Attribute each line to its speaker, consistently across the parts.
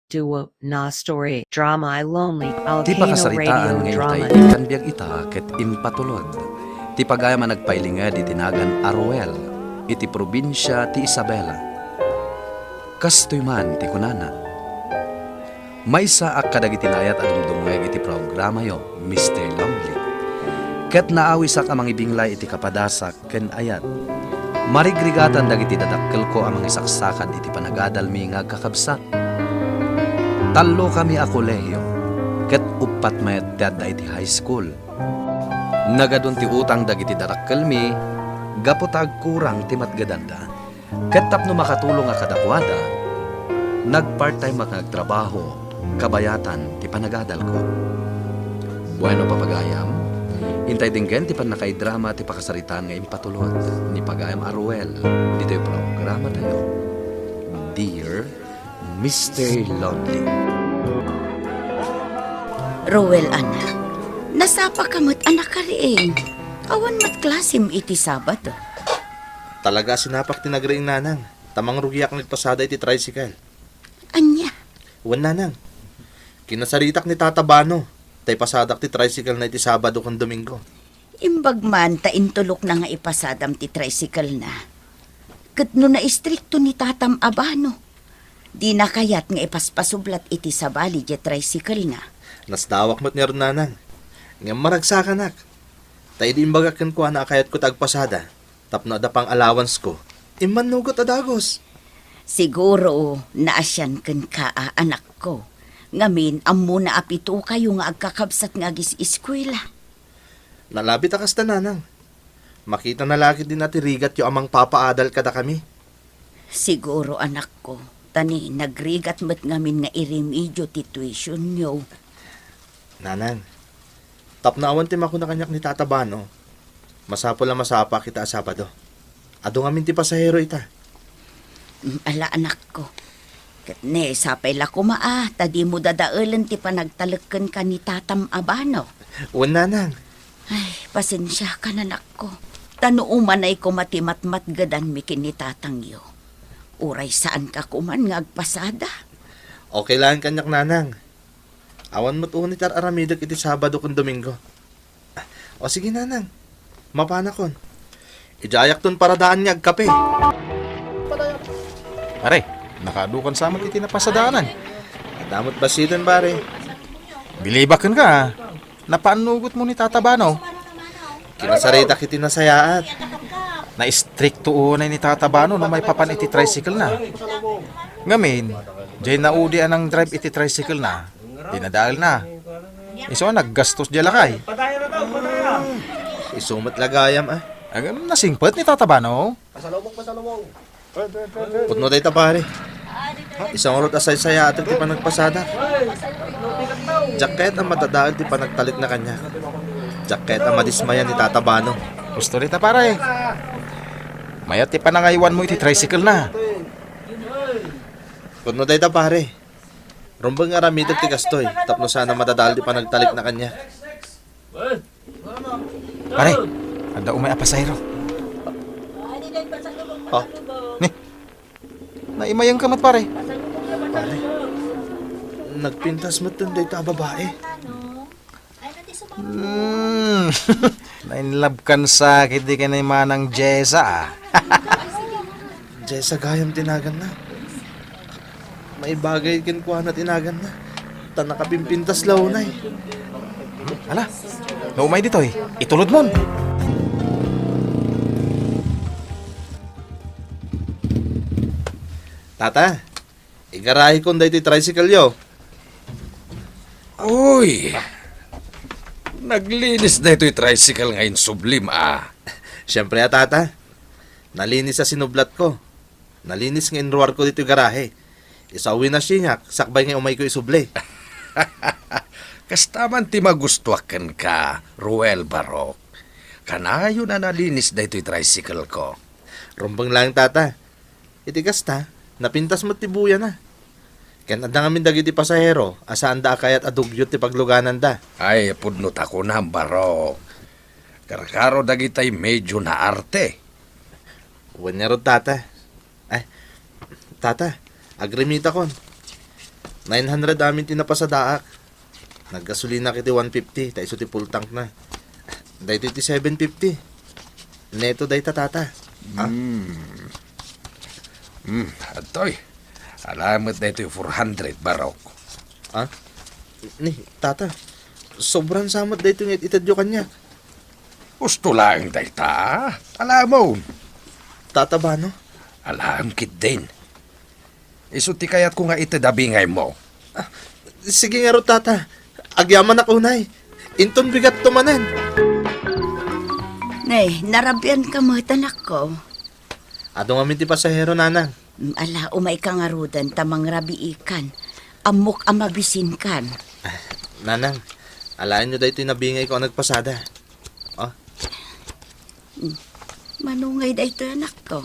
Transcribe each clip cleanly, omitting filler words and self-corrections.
Speaker 1: duo na story drama I lonely
Speaker 2: Ti
Speaker 1: Alcano
Speaker 2: pakasaritaan
Speaker 1: radio
Speaker 2: ngayon
Speaker 1: drama
Speaker 2: tayo ikan biyag ita ket impatulod. Ti pagaya man nagpailinga di tinagan Aruel, iti probinsya ti Isabela. Kastoy man ti kunana. Maysa ak kadagiti layat at dumdumweg iti programa yo, Mr. Lonely. Ket naawi sa kamang ibinglay iti kapadasak ken ayat. Marigrigatan dagiti dadakkel ko amang isaksakan iti panagadalmi nga kakabsat. Talo kami a kolehiyo, ket upat mayat da iti high school. Nagadun ti utang dagiti darakkel mi, gapotag kurang ti matgadanda. Ket tapno makatulong a kadakwada, nag-part-time nagtrabaho, kabayatan ti panagadal ko. Bueno papagayam, intay dinggen ti panakaidrama ti pakasaritaan nga impatulod ni Pagayam Aruel, dito yung programa tayo. Dear Mr. Lonely.
Speaker 3: Rowel, anak. Nasapa ka mo't anak ka rin. Awan mat klasim iti Sabado.
Speaker 4: Talaga sinapak tinagring nanang. Tamang rugiyak nagpasada iti tricycle.
Speaker 3: Anya?
Speaker 4: Wan nanang. Kinasaritak ni Tata Bano. Tay pasadak ti tricycle na iti Sabado kung Domingo.
Speaker 3: Imbag man ta intulok na nga ipasadam ti tricycle na. Kat no na istrikto ni Tatam Abano. Di na kayat nga ipaspasublat iti sabali di tricycle na.
Speaker 4: Nasdawak mo't niya rin nanang. Nga maragsakan ak. Tay di imbagakan ko na kayat ko tagpasada. Tapno ada pang allowance ko. Iman nugot adagos.
Speaker 3: Siguro naasyan ken ka anak ko. Ngamin ammo na apito kayo nga agkakabsat nga agis eskwela.
Speaker 4: Nalabit akas ta nanang. Makita na lagi din natin rigat yung amang papaadal kada kami.
Speaker 3: Siguro anak ko. Tani, nagrigat mo't ngamin nga irimedyo ti tuition nyo.
Speaker 4: Nanang, tapnaawan tim ako na kanyak ni Tata Bano. Masapo lang masapa kita Sabado. Ado ngamin ti pasahero ita.
Speaker 3: Ala anak ko. Kat ne, sapay la kumaa, tadi mo dadaulan ti panagtalagkan ka ni Tatam Abano.
Speaker 4: Wan nanang.
Speaker 3: Ay, pasensya ka na anak ko. Tanuuman ay kumatimat-mat gadan mi kini tatang yo. Uray saan ka kuman nga agpasada?
Speaker 4: Okay lang kanyak nanang. Awan mo't unit aramidok iti Sabado kung Domingo. O sige nanang, mapana kon. Ijayak ton para daan niya agkape.
Speaker 5: Pare, nakadukan sa amat iti napasadaanan.
Speaker 4: Damot basidan pare.
Speaker 5: Bilibakan ka, napaanugot mo ni Tata Bano.
Speaker 4: Kinasarita kiti nasayaat.
Speaker 5: Na-stricto unay ni Tata Bano na may papan iti tricycle na. Ngamin, dyan naudi anang drive iti tricycle na, dinadal na. Iso naggastos dyan lakay.
Speaker 4: Isumat lagayam ah.
Speaker 5: Ang nasingpet ni Tata Bano.
Speaker 4: Putno day ta pare. Isang orot asay saya at ti panagpasada. Jacket ang matadaal ti panagtalit na kanya. Jacket ang madismaya ni Tata Bano.
Speaker 5: Gusto rita pare. Mayat ti panangaywan mo iti tricycle na.
Speaker 4: Putno day ta pare. Rumbang aramidog ti kastoy. Tapno sana matadaal ti panagtalit na kanya.
Speaker 5: Pare, ada umay apasayro.
Speaker 4: Oh,
Speaker 5: Ni, naimayang kamat pare.
Speaker 4: pare. Nagpintas mo day ta babae.
Speaker 5: Nainlove kan sa kiti ka na manang Jessa ah.
Speaker 4: Jessa gayam tinagan na. May bagay kin kuha na tinagan na. Ta nakapimpintas launay.
Speaker 5: Ala, naumay dito eh. Itulod mon.
Speaker 4: Tata, igarahe kon day ti tricycle yo.
Speaker 6: Uy! Naglinis na ito'y tricycle ngayon sublim ah.
Speaker 4: Siyempre tata. Nalinis sa sinublat ko. Nalinis ng inruwar ko dito yung garahe. Isawi na siya sakbay nga umay ko isuble.
Speaker 6: Kastaman ti magustuakan ka, Ruel Barok. Kanayo na nalinis na ito'y tricycle ko.
Speaker 4: Rumbang lang tata. Iti kasta, napintas mo tibuya na. Ken adda ngamin dagiti pasahero, asaan da kayat adugyot ti pagluganan da.
Speaker 6: Ay, pudnot ako na, Barok. Karkaro dagitay medyo na arte.
Speaker 4: Wanyarod tata. Ay, tata, agrimita kon. 900 amin tinapa sa daak. Naggasolina kiti 150, tayo ti full tank na. Dahito iti 750. Neto dahi tata.
Speaker 6: Atoy, alamat na ito yung 400 barok.
Speaker 4: Ni, tata, sobrang samot dahito yung itadyo kanya.
Speaker 6: Gusto lang dahil ta. Alam mo,
Speaker 4: Tata ba, no?
Speaker 6: alam kit din. Isuti kaya't ko nga itadabingay mo.
Speaker 4: Sige nga ro, tata. Agyaman ako, nay. Inton bigat tumanan.
Speaker 3: Nay, narabian ka mo, tanak ko.
Speaker 4: Ato nga minti pasahero, nanang.
Speaker 3: Ala, umay ka nga rudan, tamang rabi ikan. Amok amabisin kan.
Speaker 4: Nanang, alayan nyo dahito yung nabingay ko ang nagpasada.
Speaker 3: Manungay da ito anak ko.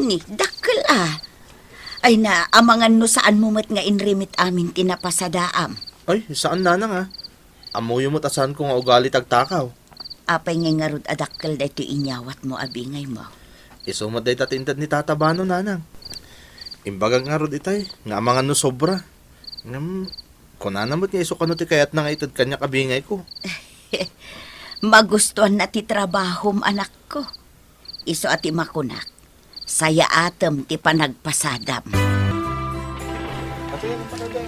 Speaker 3: Ni, dakkel Ay na, amangan no saan mo mat nga inrimit amin tinapasadaam.
Speaker 4: Ay, saan nanang ha? Amuyo mo't asan ko nga ugali tagtakaw.
Speaker 3: Apay nga rud adakkel da ito inyawat mo abingay mo.
Speaker 4: Isumat dahi tatintad ni Tata Bano, nanang. Imbagang nga rod itay, nga amangan no sobra. Kunanamot nga iso kano ti kayat na nga itad kanya kabingay ko.
Speaker 3: Magustuhan na ti trabahom anak ko. Iso ati makunak. Saya atem ti panagpasadam.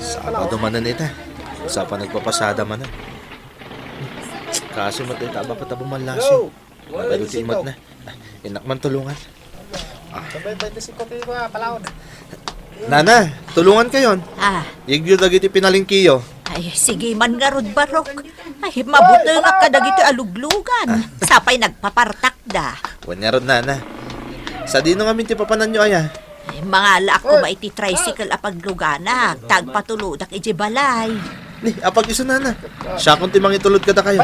Speaker 4: Sabado manan ita. Sa pa nagpapasada manan. Kaso matay taba pa tabo manlasin. Pero ti imat na. Inak man tulungan. Nana, tulungan kayon. Yigyo dagiti pinalingkiyo.
Speaker 7: Ay, sige man nga rod barok. Ay, mabuti nga ka dagito aluglugan. Sapay nagpapartakda.
Speaker 4: Wanya rod, nana. Sa dino nga minti papanan nyo aya.
Speaker 7: Ay, mga ala ako maiti tricycle apagluganak. Tagpatuludak ijibalay.
Speaker 4: Ni, apag iso, nana. Siya kung timang itulod ka da kayo.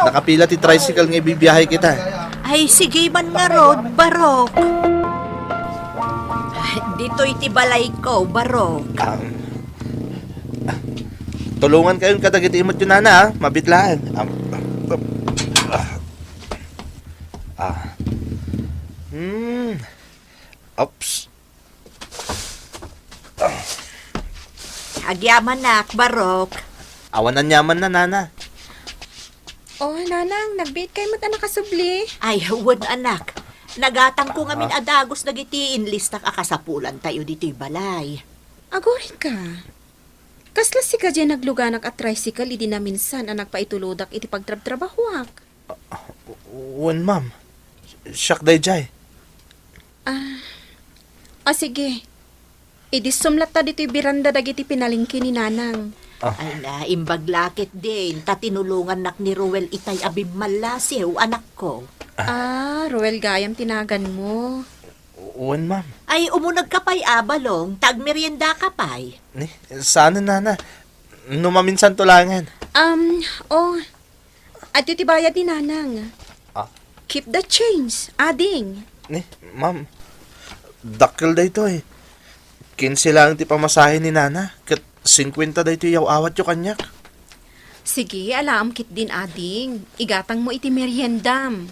Speaker 4: Nakapila ti tricycle nga ibibiyahe kita.
Speaker 7: Ay, sige man nga rod barok. Ay, dito itibalay ko, barok.
Speaker 4: Tulungan kayon kadagiti imot yun, nana, ha? Mabitlaan. Oops.
Speaker 7: Agyaman nak, barok.
Speaker 4: Awanan yaman na, nana.
Speaker 8: Oh, nanang, nagbit kayo mat anak kasubli.
Speaker 7: Ay, huwag anak. Nagatang ko ngamin adagos nagitiin listak akasapulan tayo dito'y balay.
Speaker 8: Agorin ka. Kaslas si ka dyan nagluganak at tricycle, idi na minsan anak pa ituludak iti pagtrab-trabahuak.
Speaker 4: Wan, ma'am. Siyak day jay.
Speaker 8: Sige. Idi sumlat ta dito'y biranda dagiti pinalingki ni nanang.
Speaker 7: Ay na, imbaglakit din. Tatinulungan nak ni Ruel itay abim malasiw, anak ko.
Speaker 8: Roel Gayam tinagan mo.
Speaker 4: Wan, ma'am.
Speaker 7: Ay, umunag ka pa'y abalong, tagmerienda ka pa'y.
Speaker 4: Ni, sana, nana. Numaminsan tulangan.
Speaker 8: At iti bayad ni nanang. Keep the change, ading.
Speaker 4: Ni, ma'am. Dakil da ito eh. 15 lang ti pamasahe ni nana. Kat 50 da ito yaw awat yung kanyak.
Speaker 8: Sige, alam kit din ading. Igatang mo iti meriendam.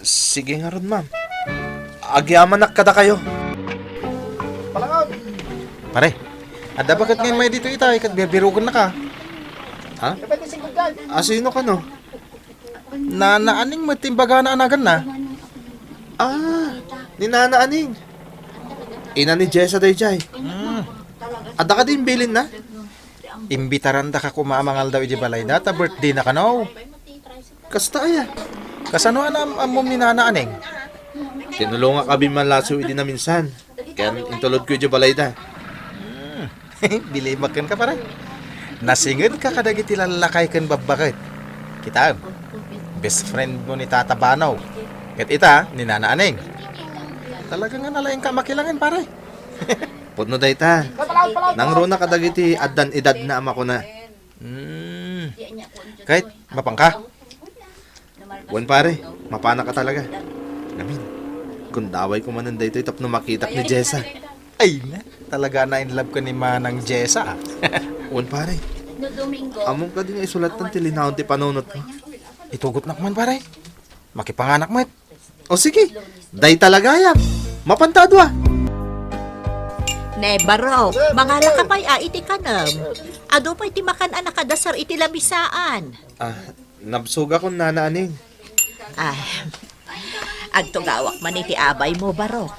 Speaker 4: Sige nga ron, ma'am. Agyaman nak kada kayo.
Speaker 5: Pare, ada bakit ngayon may dito itay kat birugan na ka?
Speaker 4: Ha? Sino ka, no?
Speaker 5: Nanaaning matimbaga na anagan na.
Speaker 4: Ni Nana Aning. Ina ni Jessa Dayjay. Ada ka din bilin na?
Speaker 5: Imbitaran da ka kumamangal daw iti balay data birthday na ka no.
Speaker 4: Kasta aya.
Speaker 5: Kasano ang amom ni nanaaning?
Speaker 4: Tinulungan ka bimanlaso idi na minsan. Kaya intulod ko yung balay da.
Speaker 5: Bilimakan ka pare. Nasingid ka kadagiti lalakay kan babakit. Kita, best friend mo ni Tata Banaw. Kat ita, ni Nana Aneng. Talaga nga nalaing ka makilangan pare.
Speaker 4: Pudno day ta. Nang runa kadagiti addan edad na ama ko na.
Speaker 5: Kahit mapang ka.
Speaker 4: Wan pare, mapana ka talaga. Namin, kung daway ko manan dayto itap no makitak ni Jessa.
Speaker 5: Ay na, talaga na in love ka ni Manang Jessa.
Speaker 4: Wan pare. Among ka din nga isulat ng tilinahon ti panunot mo.
Speaker 5: Itugot na man pare. Makipanganak mo.
Speaker 4: O sige, day talaga yan. Mapantado ah.
Speaker 7: Ne, Barok, mangala ka pa'y iti kanam. Ado pa'y ti makan anak kadasar iti labisaan.
Speaker 4: Nabsuga ko nanaaning.
Speaker 7: Agtugawak man iti abay mo, Barok.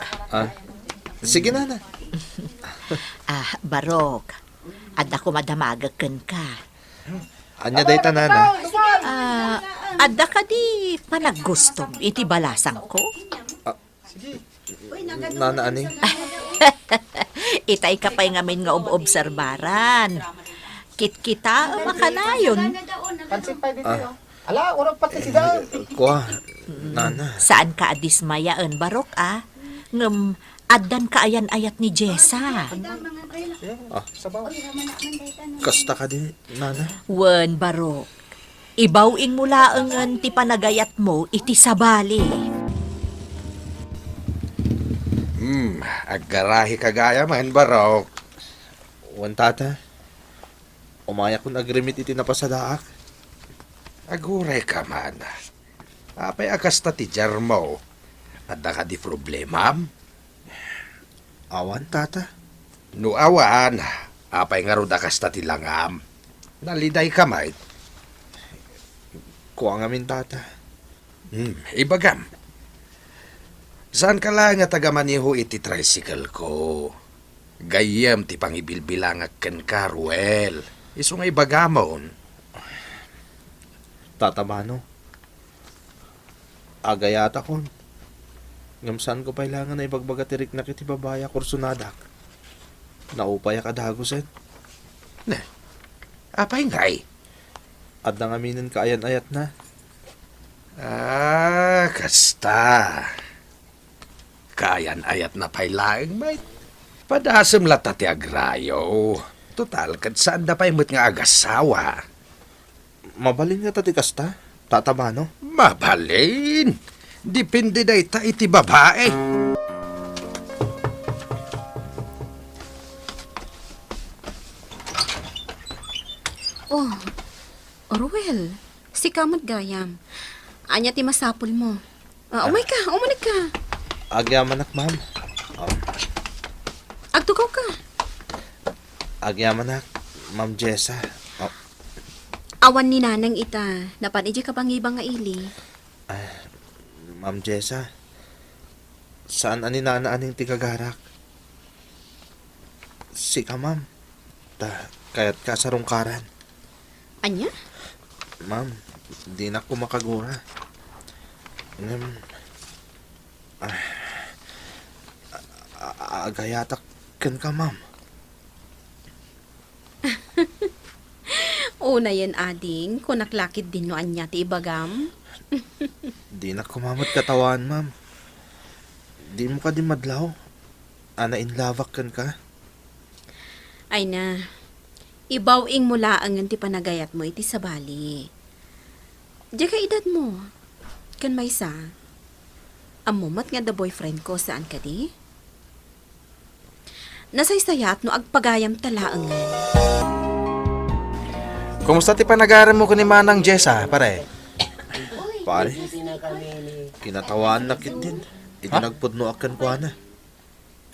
Speaker 4: Sige, nana.
Speaker 7: Barok, adda ko madamagaken ka.
Speaker 4: Anya day ta, nana.
Speaker 7: Adda ka di panaggustong iti balasang ko?
Speaker 4: Nanaaning.
Speaker 7: Itay ka pa'y ngamin nga obserbaran. Kit-kita makanayon.
Speaker 4: Kuha, nana.
Speaker 7: Saan ka adismayaan, Barok, Ngem, addan ka ayan-ayat ni Jessa.
Speaker 4: Kasta ka din, nana.
Speaker 7: Wen, Barok. Ibawing mula ang ti panagayat mo iti sabali.
Speaker 6: Aggarahi kagaya man, Barok.
Speaker 4: Wan tata. Umaya kong agrimit iti napasadaak.
Speaker 6: Aguray ka man. Apay akasta ti jar mo. Adda ka di problema?
Speaker 4: Awan, tata.
Speaker 6: No awan, apay nga rod akasta ti langam. Naliday ka, mate.
Speaker 4: Kuha ngamin, tata.
Speaker 6: Ibagam. Saan ka lang nga taga-maniho iti tricycle ko? Gayem ti pangibilbilangak ken ka, Ruel. Iso nga ibagamon.
Speaker 4: Tata Mano. Agayata kon. Ngamsan ko pailangan na ibagbagatirik na kiti babaya kursunadak. Naupaya kadagusen.
Speaker 6: Apay ngay?
Speaker 4: At nangaminin ka ayan-ayat na.
Speaker 6: Kasta. Kayan ayat na pailaing, mate. Padasem lata ti agrayo. Total, kad saan da pa'y nga agasawa?
Speaker 4: Mabalin nga tati kasta. Tata Mano.
Speaker 6: Mabalin. Depende da ita iti babae.
Speaker 8: Oh, Ruel, si kamot gayam. Anya ti masapul mo. Umay ka, umanig ka.
Speaker 4: Agyamanak, ma'am.
Speaker 8: Agtugaw ka.
Speaker 4: Agyamanak, Ma'am Jessa.
Speaker 8: Awan ni nanang ita, napanidya ka bang ibang nga ili.
Speaker 4: Ma'am Jessa. Saan ani nanaaning tigagarak? Sika, ma'am. Kaya't ka sa rungkaran.
Speaker 8: Anya?
Speaker 4: Ma'am, di na ko makagura. Agayatak kan ka, ma'am.
Speaker 8: Una yan ading, kung naklakid din no anya ti ibagam.
Speaker 4: Di na kumamot katawan, ma'am. Di mo ka di madlaw. Ana inlavak kan ka.
Speaker 8: Ay na, ibawing mula ang ti panagayat mo iti sabali. Diya ka edad mo. Kan may sa, amumat nga the boyfriend ko saan ka di? Nasaysayat no agpagayam talaangan.
Speaker 5: Kumusta ti panagaran mo ko ni Manang Jessa, pare?
Speaker 4: Pare, kinatawaan na kit din. Itinagpudno akan ko na.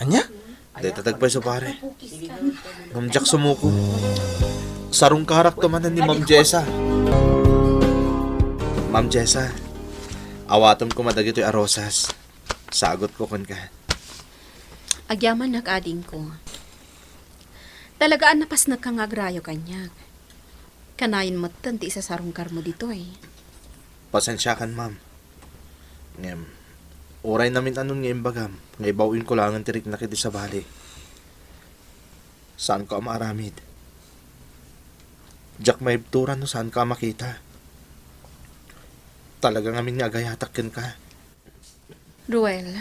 Speaker 5: Anya?
Speaker 4: Di tatagpay sa pare. Ma'am Jack sumuko. Sarong karak tumanan ni Ma'am Jessa. Ma'am Jessa, awatom ko madagito'y arosas. Sagot ko kan ka.
Speaker 8: Agyaman nag-ading ko. Talagaan napas nagkangagrayo kanya. Kanayin mo tanti sa sarungkar mo dito eh.
Speaker 4: Pasensya kan, ma'am. Ngem, oray namin anon nga imbagam. Nga ibawin ko lang ang tirik na kiti sa bali. Saan ka maaramid? Jack may turan no saan ka makita. Talaga ngamin nga agayatak ken ka.
Speaker 8: Ruel,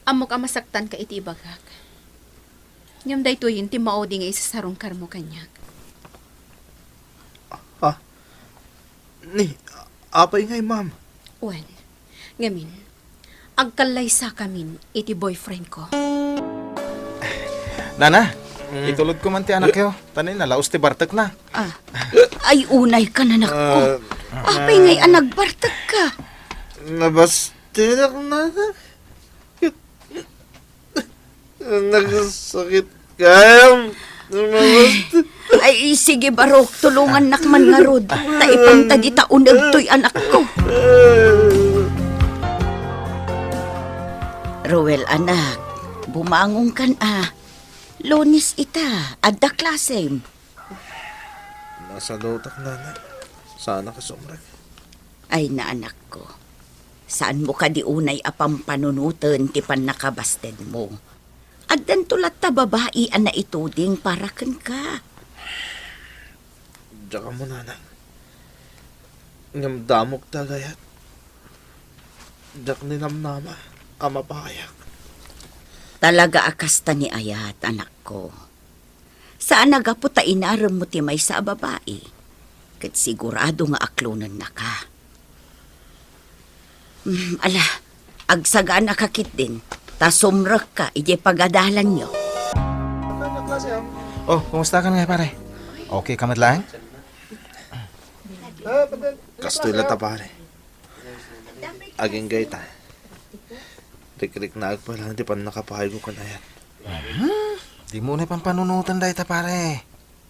Speaker 8: amok masaktan ka iti ibagak. Ngam dayto yun ti maodi nga isa sarungkar mo kanya.
Speaker 4: Ni, apay ngay, ma'am.
Speaker 8: Wen, ngamin, agkalay sa kamin iti boyfriend ko.
Speaker 5: Nana, itulod ko man ti anak yo. Tanin na, laos ti bartek na.
Speaker 3: Ay, unay ka na nako. Apay ngay anagbartag ka.
Speaker 4: Nabas, tinak na. Nagsakit kayam.
Speaker 3: Ay, sige Barok, tulungan nakman nga rod. Taipang tadi taunag to'y anak ko. Rowel, anak, bumangon kan Lunis ita, adda klasem.
Speaker 4: Nasa lotak na. Sana ka sumrag.
Speaker 3: Ay na anak ko, saan mo ka di unay apang panunutan ti pan nakabasted mo? Addan tulat ta babae na ituding para kan ka.
Speaker 4: Diyan ka mo, nanang. Ngamdamok tagayat. Diyak ni namnama, ama payak.
Speaker 3: Talaga akasta ni Ayat, anak ko. Saan nagaputa inaram mo ti may sa babae? Kat sigurado nga aklonan na ka. Ala, agsaga na kakit din. Ta sumrak ka, ije pagadalan nyo.
Speaker 5: Oh, kumusta ka nga pare? Okay ka lang?
Speaker 4: Kastoy lata pare. Aging gayta. Rik-rik na agpala, di pa nakapahay ko ka na yan.
Speaker 5: Di mo na pampanunutan dahi ta pare.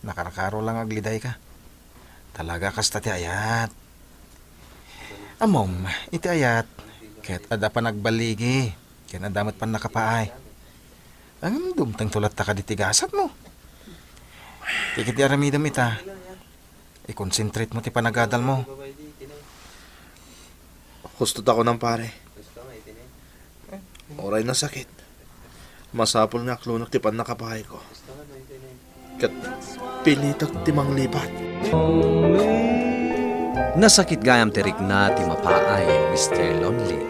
Speaker 5: Nakarakaro lang agliday ka. Talaga kasta ti Ayat. Amom, iti Ayat. Kaya't ada pa nagbaligi. Kaya nadamat pa nakapaay. Ang dumtang tulat ta ka di tigasat mo. Tikit di aramidam ita. I-concentrate mo ti panagadal mo.
Speaker 4: Hustot ako ng pare. Oray na sakit. Masapol nga klunak ti pan nakapahay ko. Kat pilitak timang lipat.
Speaker 2: Nasakit gayam tirik na ti mapaay, Mr. Lonely.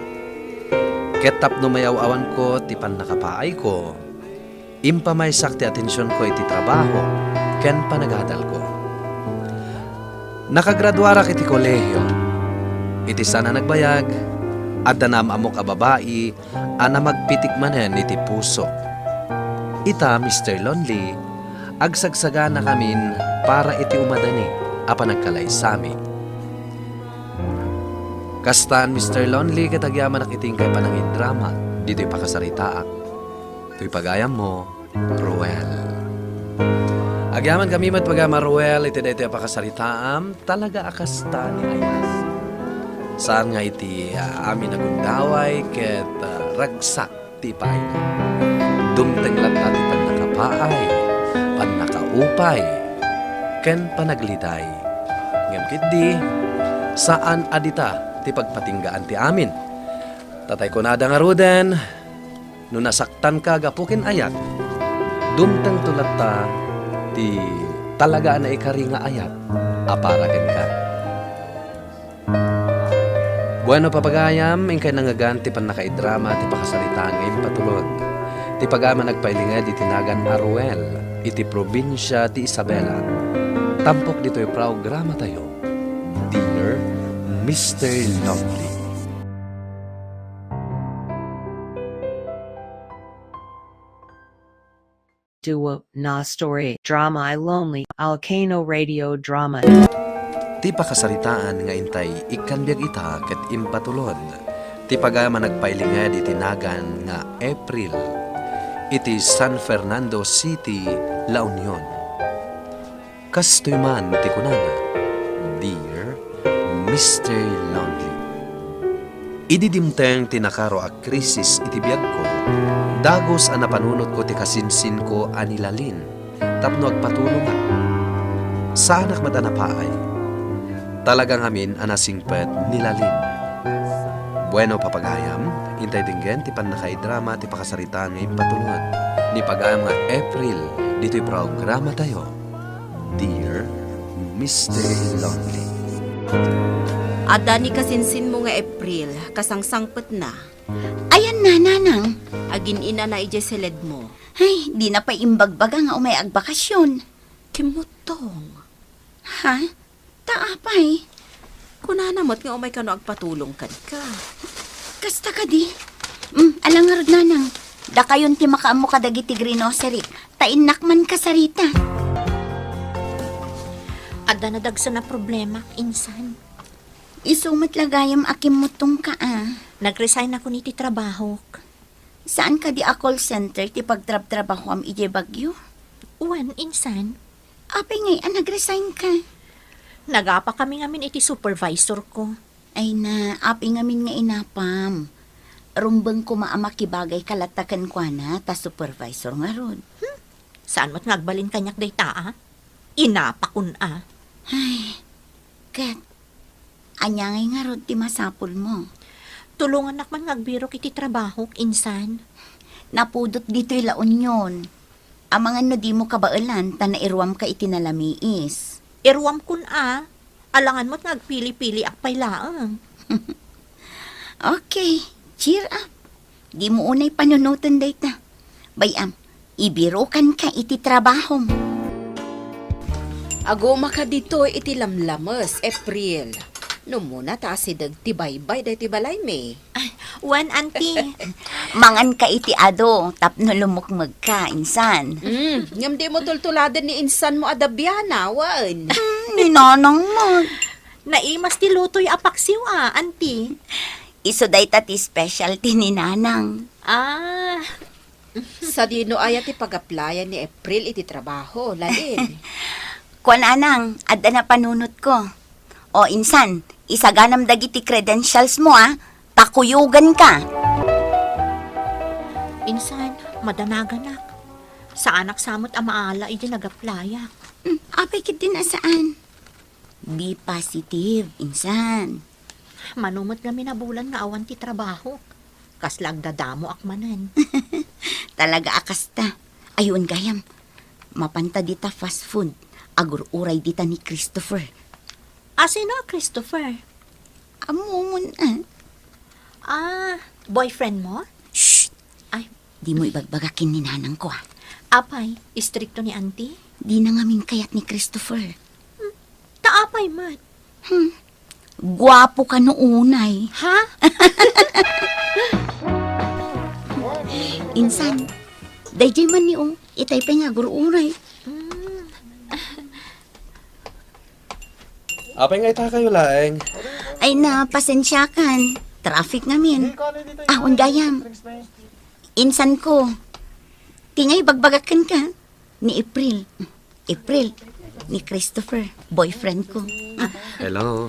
Speaker 2: Ketap no mayaw-awan ko ti pan nakapaay ko. Impa may sakti atensyon ko iti trabaho, ken panagadal ko. Nakagraduara kiti kolehiyo. Iti sana nagbayag, at danam amok a babae, ana magpitik manen iti puso. Ita, Mr. Lonely, agsagsaga na kamin para iti umadani, apa nagkalay sami. Kastaan, Mr. Lonely, katagyaman nakiting kay panangin drama, dito'y pakasaritaak. Ito'y pagayam mo, Ruel. Agyaman kami pagama Ruel, iti dito'y pakasaritaam, talaga akasta ni Ayas. Saan nga iti amin nagundaway, ket ragsak ti paay na. Dumteng lang natin pan nakapaay, pan nakaupay, ken panagliday. Ngem di, saan adita ti pagpatinggaan ti amin. Tatay ko nada nga ruden, no nasaktan ka gapukin ayat, dumteng tulat ta, ti talaga na ikari nga ayat, aparagan ka. Bueno papagayam, ingkay nangagan ti pan nakaidrama, ti pakasalitaan ngayon patulog. Ti pagama nagpailingad iti nagan Aruel, iti probinsya ti Isabela. Tampok dito'y programa tayo. Dear Mr. Lovely.
Speaker 1: Duo Na Story Drama I Lonely Alcano Radio Drama.
Speaker 2: Ti pakasaritaan nga intay ikanbiag ita ket impatulod. Ti pagama nagpailingad iti nagan nga April. Iti San Fernando City, La Union. Kastoy man ti kunana, Dear Mr. Lonely. Ididimteng tinakaro a krisis iti biag ko. Dagos a napanunot ko ti kasinsin ko anilalin. Tapno agpatulong nga. Saanak matanapaay. Talagang amin anasingpet nilalin. Bueno papagayam, intay dinggen ti pan nakaidrama ti pakasaritaan ngayon patulod. Ni pagayam nga April, dito'y programa tayo. Dear Mr. Lonely.
Speaker 8: Ada ni kasinsin mo nga April, kasangsangpet na.
Speaker 3: Ayan na, nanang.
Speaker 8: Agin ina na ije seled mo.
Speaker 3: Ay, di na pa imbagbaga nga umay agbakasyon.
Speaker 8: Kimutong.
Speaker 3: Ha? Taapay.
Speaker 8: Kunanamot nga umay ka no agpatulong ka.
Speaker 3: Kasta ka di. Alang nga rod, nanang. Da kayon ti makaamo kadagiti grinosery. Tainak man kasarita.
Speaker 7: Ada na dagsa na problema, insan.
Speaker 3: Isumat lagayam akim mutong ka
Speaker 7: Nag-resign ako niti trabaho.
Speaker 3: Saan ka di a call center ti pagtrab-trabaho am ije bagyo?
Speaker 7: Uwan, insan.
Speaker 3: Apay ngay, nag-resign ka.
Speaker 7: Nagapa kami ngamin iti supervisor ko.
Speaker 3: Ay na, apay ngamin nga inapam. Rumbang ko maamakibagay kalatakan kwa na, ta supervisor nga ron.
Speaker 7: Saan mo't ngagbalin kanyak day taa? Inapakun a.
Speaker 3: Ay, Kat, anyangay nga ron ti masapul mo.
Speaker 7: Tulungan nakman ngagbiro kiti trabaho, insan.
Speaker 3: Napudot dito ila unyon. Amangan no di mo kabailan, ta nairuam ka itinalamiis.
Speaker 7: Irwam kun a. Alangan mo't ngagpili-pili akpay laang.
Speaker 3: Okay, cheer up. Di mo unay panunutan dayta. Bayam, ibirukan ka iti trabaho mo.
Speaker 8: Aguma ka dito iti lamlamas, April. No muna ta si dagtibaybay day ti balay me.
Speaker 7: Uwan, auntie.
Speaker 3: Mangan ka iti ado, tapno lumukmag ka, insan.
Speaker 8: Ngam di mo tultuladan ni insan mo adabyana, wan.
Speaker 3: Ninanang mo.
Speaker 7: Naimas ti lutoy apaksiw a, auntie.
Speaker 3: Iso day ti specialty ni Nanang.
Speaker 7: Ah,
Speaker 8: Sa dino ayat ti pag-applyan ni April iti trabaho, lalin.
Speaker 3: Kuan anang, adda na panunot ko. O insan, isaganam dagiti credentials mo takuyugan ka.
Speaker 7: insan, madanagan ak. Sa anak samot amaala, iti nagaplaya.
Speaker 3: Apay kit din saan? Be positive, insan.
Speaker 7: Manumot kami na bulan nga awan ti trabaho. Kaslag dadamo akmanan.
Speaker 3: Talaga akasta. Ayun gayam, mapanta dita fast food. Agur-uray dita ni Christopher.
Speaker 7: Asino, Christopher?
Speaker 3: Amumon
Speaker 7: Boyfriend mo?
Speaker 3: Shh!
Speaker 7: Ay,
Speaker 3: Di mo ibagbagakin ni Nanang ko
Speaker 7: apay, istrikto ni auntie?
Speaker 3: Di na ngamin kayat ni Christopher.
Speaker 7: Taapay mat.
Speaker 3: Gwapo ka noonay.
Speaker 7: Ha?
Speaker 3: Insan, dayjay man ni itay pa nga gur-uray.
Speaker 2: Apay nga ita kayo laeng.
Speaker 3: Ay na, pasensyakan. Traffic ngamin. Ahon gayam. Insan ko. Tingay bagbagakan ka. Ni April. April. Ni Christopher. Boyfriend ko.
Speaker 2: Hello.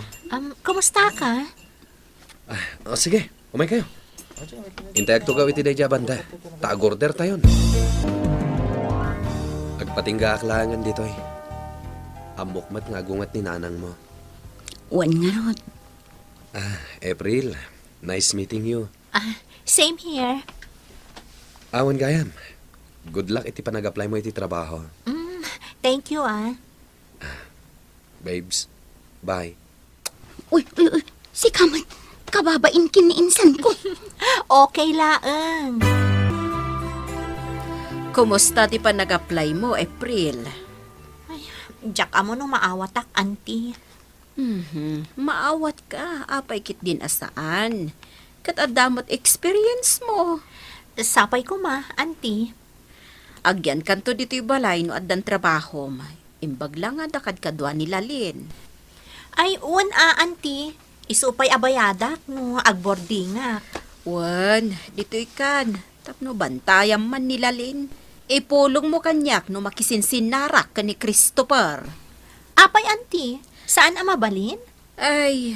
Speaker 7: Kumusta ka?
Speaker 2: O sige, umay kayo. Intayag to gawiti day banda. Ta-order tayon. Agpatingga aklangan dito Amok mat nga agungat ni Nanang mo.
Speaker 3: Wan nga rod.
Speaker 2: April, nice meeting you.
Speaker 7: Same here.
Speaker 2: Awan gayam. Good luck iti panag-apply mo iti trabaho.
Speaker 7: Thank you,
Speaker 2: Babes, bye.
Speaker 3: Uy. Si Kamat. Kababain kin ni insan ko.
Speaker 7: Okay laang.
Speaker 8: Kumusta ti pa nag-apply mo, April?
Speaker 7: Diyak amo no maawatak, auntie.
Speaker 8: Maawat ka, apay kit din asaan. Kat adamot experience mo.
Speaker 7: Sapay ko auntie.
Speaker 8: Agyan kanto dito'y balay no addan trabaho. Imbag lang nga dakad kadwa ni Lalin.
Speaker 7: Ay, auntie. Isupay abayadak no agboardingak.
Speaker 8: Wan, dito'y kan. Tapno bantayam man ni Lalin. Ipulong mo kanyak no makisinsinnarak ka ni Christopher.
Speaker 7: Apay, auntie. Saan ang mabalin?
Speaker 8: Ay,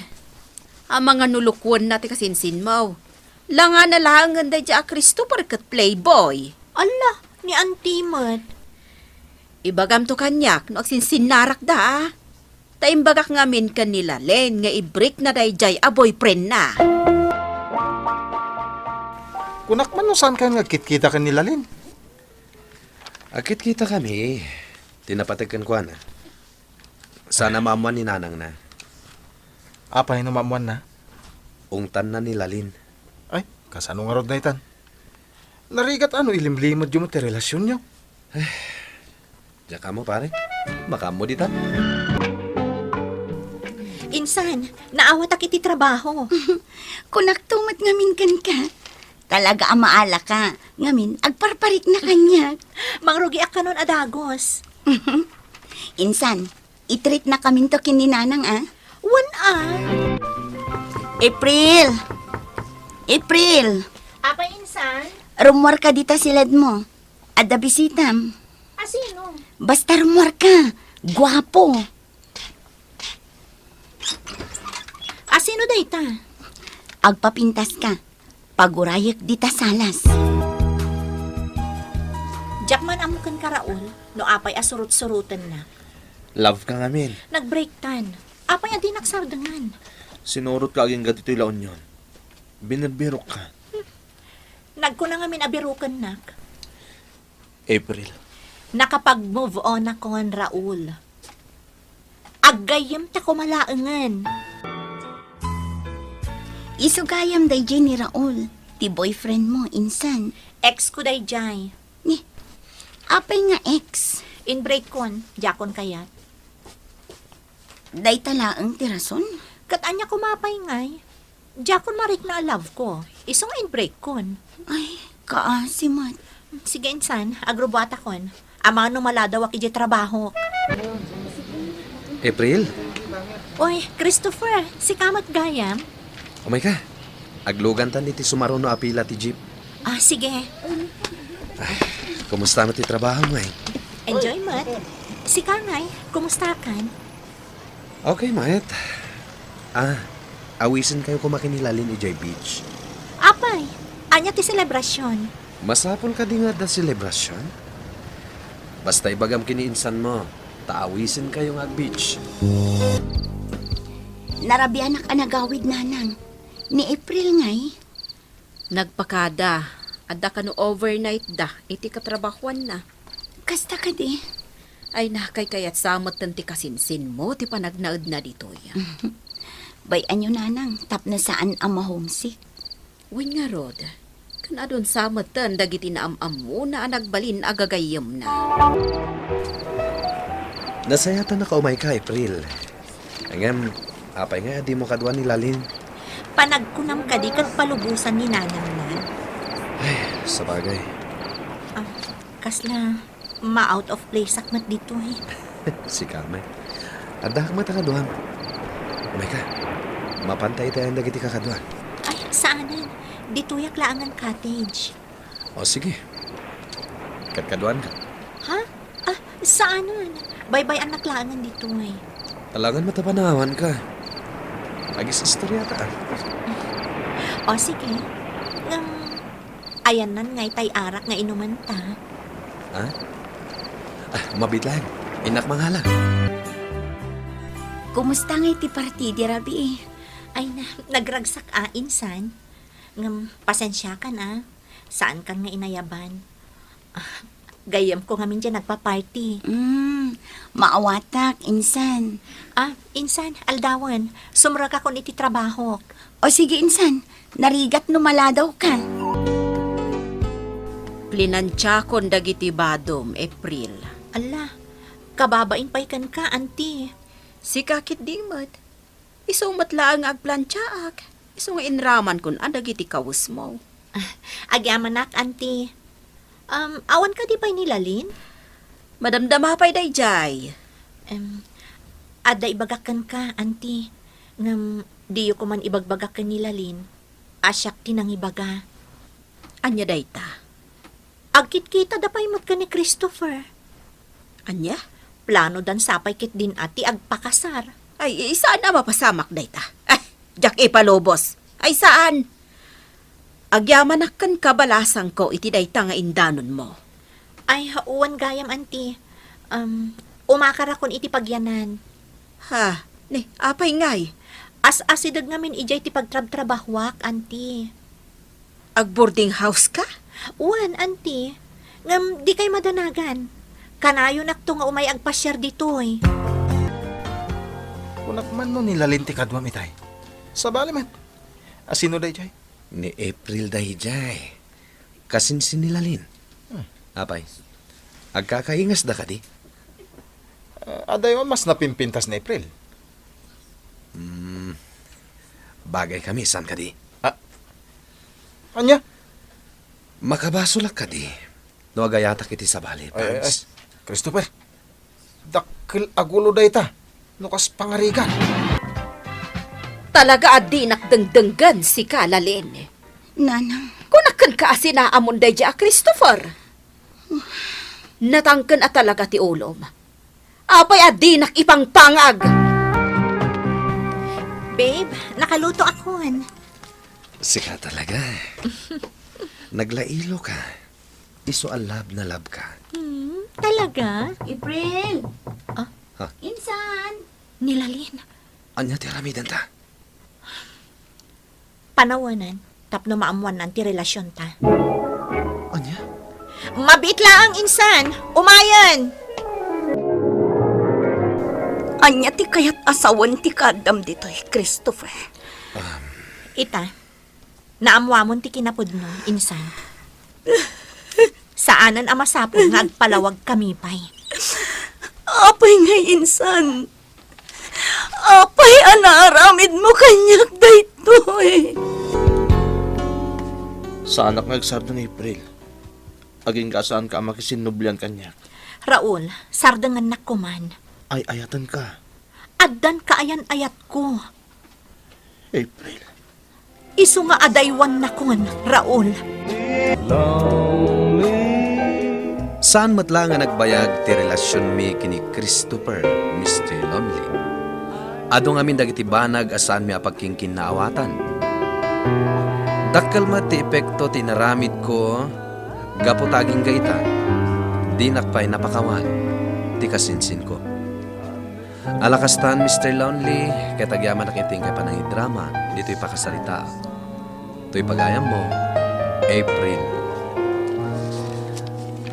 Speaker 8: ang mga nulukwon natin kasinsin mo. Langa na lang ang daya Christopher kat playboy.
Speaker 7: Ala, ni auntie mat.
Speaker 8: Ibagam to kanyak no agsinsinnarak da. Taimbagak ngamin kanila len nga i-break na dayjay a boyfriend na.
Speaker 5: Kunak man no saan ka nagkit-kita ka nila, Lin?
Speaker 2: Akit kita kami. Tinapatikan ko Sana maamuan ni Nanang na.
Speaker 5: Apay no mamuan na?
Speaker 2: Ungtan na ni Lalin.
Speaker 5: Ay, kasano nga rod na itan? Narigat ilimlimod yung ti relasyon nyo.
Speaker 2: Diyan ka mo pare. Baka mo ditan.
Speaker 7: Insan, naawatak iti trabaho.
Speaker 3: Kunak tumat ngamin kan ka. Talaga amaala ka. Ngamin, agparparik na kanya.
Speaker 7: Mangrugi ak kanon adagos.
Speaker 3: Insan, itreat na kami to kininanang
Speaker 7: Wan
Speaker 3: April! April!
Speaker 7: Apay, insan?
Speaker 3: Rumwar ka dita silad mo. Ada bisitam.
Speaker 7: Asino?
Speaker 3: Basta rumwar ka. Gwapo.
Speaker 7: Asino dayta?
Speaker 3: Agpapintas ka. Pagurayak dita salas.
Speaker 7: Jakman amukan ka Raul, no apay asurut-surutan na.
Speaker 4: Love ka ngamin.
Speaker 7: Nag-break tan. Apay adi nagsardangan.
Speaker 4: Sinurot ka aging gatito ilaon yun. Binibirok ka.
Speaker 7: Nagkuna nga minabirukan nak.
Speaker 4: April.
Speaker 7: Nakapag-move on ako nga Raul. Agayam ta kumalaangan.
Speaker 3: Isugayam day ni Raul. Ti boyfriend mo, insan.
Speaker 7: Ex ko day jay.
Speaker 3: Ni, apay nga ex.
Speaker 7: In break kon, jakon kayat.
Speaker 3: Day talaang tirason.
Speaker 7: Katanya kumapay ngay. Jakon marik na love ko. Isong in break kon.
Speaker 3: Ay, kaasimat.
Speaker 7: Sige insan, agrobata kon. Ama no maladaw aki trabaho.
Speaker 2: April,
Speaker 7: Oy, Christopher, si Kamat Gayam.
Speaker 2: umay ka. Aglugan tan iti sumaro no apila ti jeep.
Speaker 7: Ah, sige.
Speaker 2: Kumusta mo ti trabaho mo eh?
Speaker 7: Enjoy mat. Si Kangay, kumusta kan?
Speaker 2: Okay, Maet. Awisin kayo kumakinilalin i Joy Beach.
Speaker 7: Apay, anya ti selebrasyon.
Speaker 2: Masapol ka di nga da selebrasyon. Basta ibagam kiniinsan mo, taawisin kayo nga beach.
Speaker 3: Narabianak ang nagawid nanang. Ni April ngay.
Speaker 8: Nagpakada. Adda ka no overnight da. Iti katrabahuan na.
Speaker 3: Kasta ka di.
Speaker 8: Ay nakay kayat samot tanti kasinsin mo. Ti panagnaad na dito ya.
Speaker 3: Bayan nyo nanang, tap na saan ang mahomesick.
Speaker 8: Win nga rod. Kan adon samot tan dagiti na am mo na nagbalin agagayam na.
Speaker 2: Nasayatan na kaumay ka, April. Angam, apay nga, di mo kadwa nilalin.
Speaker 7: Panagkunam ka di kat palubusan ni nanang na.
Speaker 2: Sa bagay.
Speaker 7: Kasla, ma-out of place akmat dito eh.
Speaker 2: Si Kamay. Adda kang matakaduhan. Umay ka, mapantay tayo ang dagiti kakaduhan.
Speaker 7: Ay, saanan? Dito yak laangan cottage.
Speaker 2: O sige. Katkaduhan ka.
Speaker 7: Ha? Ah, saanan? Bye-bye anak laangan dito eh.
Speaker 2: Talangan matapanawan ka. Agis istorya ta.
Speaker 7: O sige. Ayan nan ngay tay arak nga inuman ta.
Speaker 2: Ha? Mabitlan. Inak manghala.
Speaker 3: Kumusta ngay ti partidi, Rabi?
Speaker 7: Ay na, nagragsak insan. Ngam, pasensya ka na. Saan ka nga inayaban? Gayam ko ngamin dyan nagpa-party.
Speaker 3: Maawatak, insan.
Speaker 7: Insan, aldawan. Sumra ka kon iti trabaho.
Speaker 3: O sige, insan. Narigat no maladaw ka.
Speaker 8: Plinansya kon dagiti badom, April.
Speaker 7: Ala, kababain pa'y kan ka, auntie.
Speaker 8: Si kakit di mat. Isumat laang agplantsaak. Iso nga inraman kun ang dagiti kawus mo.
Speaker 7: Agyamanak, auntie. Awan ka di pa'y nilalin?
Speaker 8: Madamdama pa'y dayjay.
Speaker 7: Ada ibagakan ka, auntie. Ngam, diyo ko man ibagbagakan nilalin. Asyak tinang ibaga.
Speaker 8: Anya dayta.
Speaker 7: Agkit kita da pa'y mat ka ni Christopher.
Speaker 8: Anya?
Speaker 7: Plano dan sapay kit din ati agpakasar.
Speaker 8: Ay, saan na mapasamak dayta? Jack ipalobos. Ay, saan? Agyaman kan kabalasang ko iti dayta nga indanon mo.
Speaker 7: Ay, hauan gayam, auntie. Umakara kon iti pagyanan.
Speaker 8: Ha? Ni, apay ngay.
Speaker 7: As-asidag ngamin ijay ti pagtrab-trabahwak, auntie.
Speaker 8: Ag-boarding house ka?
Speaker 7: Uwan, auntie. Ngam, di kay madanagan. Kanayo nakto nga umay agpasyar dito eh.
Speaker 5: Kunak man no nilalinti kadwa mitay. Sabali man. Asino dayjay?
Speaker 2: Ni April dayjay. Kasin sinilalin. Apay, agkakaingas da ka di?
Speaker 5: Aday mo mas napimpintas na April.
Speaker 2: Bagay kami, san ka di?
Speaker 5: Anya?
Speaker 2: Makabasulak ka di. No agayatak iti sa bali,
Speaker 5: Ay,
Speaker 2: Pans.
Speaker 5: Christopher. Dakil agulo dayta. Nukas pangarigan.
Speaker 8: Talaga adi nakdengdenggan si Kalalin.
Speaker 3: Nanang,
Speaker 8: Kunakan ka asinaamon day ja, Christopher. Natangken at talaga ti ulom. Apay adinak ipang pangag.
Speaker 7: Babe, nakaluto akon.
Speaker 6: Sika talaga. Naglailo ka. Iso alab na lab ka.
Speaker 7: Talaga?
Speaker 3: April!
Speaker 7: Ah?
Speaker 6: Ha?
Speaker 3: Insan!
Speaker 7: Nilalin.
Speaker 6: Anya ti aramidan ta?
Speaker 7: Panawanan. Tapno maamuan ang ti relasyon ta.
Speaker 6: Anya?
Speaker 7: Mabit lang, insan. Umayan.
Speaker 3: Anya ti kayat asawan ti kadam dito'y, Christopher.
Speaker 7: Ita, naamwamon ti kinapudno, insan. Saanan ang masapon nga agpalawag kami pay.
Speaker 3: Apay nga, insan. Apay anaramid mo kanyak daytoy.
Speaker 4: Sa anak nga agsardo ni April. Aging kasaan ka makisinublan kanya.
Speaker 7: Raul, sardangan na kuman.
Speaker 4: Ay ayatan ka.
Speaker 7: Addan kaayan-ayat ko.
Speaker 4: April.
Speaker 7: Isu nga adaywan na kun, Raul.
Speaker 2: Saan matla nga nagbayag ti relasyon mi kini Christopher, Mr. Lonely? Ado nga min dagiti banag asan mi apagkingkin naawatan. Dakkel mat ti epekto ti naramid ko, gaputaging gaita, di nakpay napakawan, ti kasinsin ko. Alakastan, Mr. Lonely, kaya tagyaman nakiting kay panangi drama, dito'y pakasalita. To'y pagayam mo, April.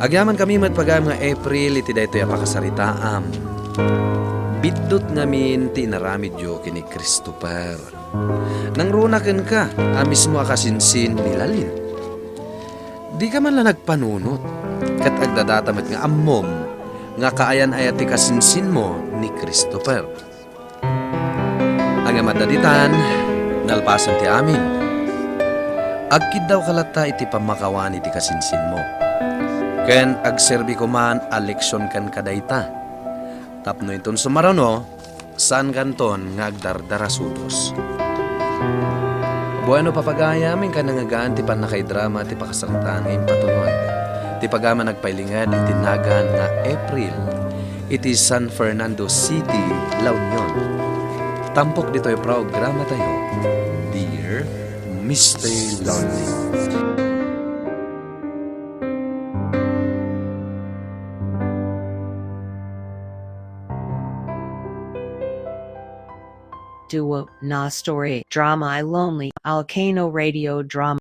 Speaker 2: Agyaman kami mat pagayam nga April, iti dayto'y pakasaritaam. Bidot ngamin ti naramid yo kini Christopher. Nang runaken ka, mismo akasinsin nilalin. Di ka man lang nagpanunot, kat agdadatamat nga ammom, nga kaayan ayat ti kasinsin mo ni Christopher. Ang amadaditan, nalpasan ti amin. Agkid daw kalata iti pamakawan iti kasinsin mo. Ken agserbi ko man aleksyon kan kadayta. Tapno iton sumarano, saan kanton nga agdardarasutos. Bueno papagayamin ka nangagaan ti panakaidrama ti pakasartaan ngayong patunon. Ti pagama nagpailingad iti nagan nga April iti San Fernando City, La Union. Tampok dito'y programa tayo. Dear Mr. Lonely.
Speaker 1: Duo Na Story Drama I Lonely Alcano Radio Drama